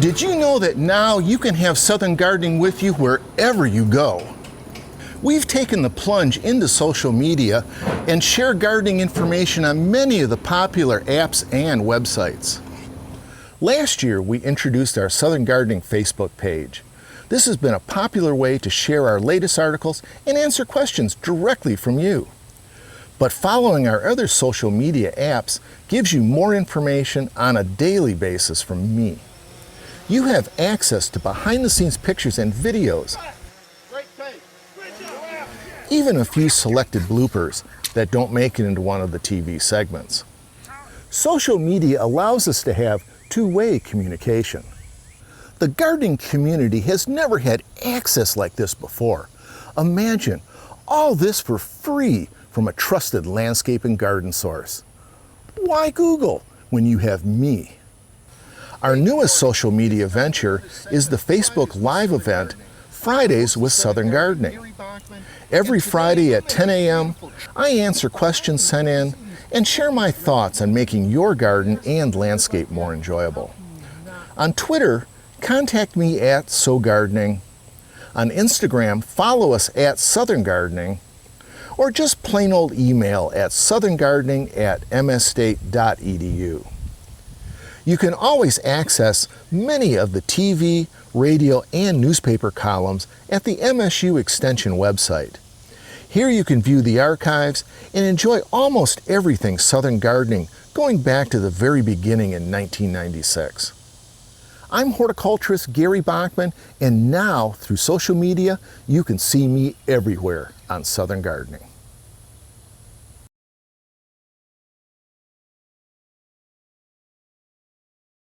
Did you know that now you can have Southern Gardening with you wherever you go? We've taken the plunge into social media and share gardening information on many of the popular apps and websites. Last year, we introduced our Southern Gardening Facebook page. This has been a popular way to share our latest articles and answer questions directly from you. But following our other social media apps gives you more information on a daily basis from me. You have access to behind-the-scenes pictures and videos, even a few selected bloopers that don't make it into one of the TV segments. Social media allows us to have two-way communication. The gardening community has never had access like this before. Imagine all this for free from a trusted landscape and garden source. Why Google when you have me? Our newest social media venture is the Facebook Live event, Fridays with Southern Gardening. Every Friday at 10 a.m., I answer questions sent in and share my thoughts on making your garden and landscape more enjoyable. On Twitter, contact me at SoGardening. On Instagram, follow us at Southern Gardening, or just plain old email at southerngardening@msstate.edu. You can always access many of the TV, radio, and newspaper columns at the MSU Extension website. Here you can view the archives and enjoy almost everything Southern Gardening going back to the very beginning in 1996. I'm horticulturist Gary Bachman, and now through social media, you can see me everywhere on Southern Gardening.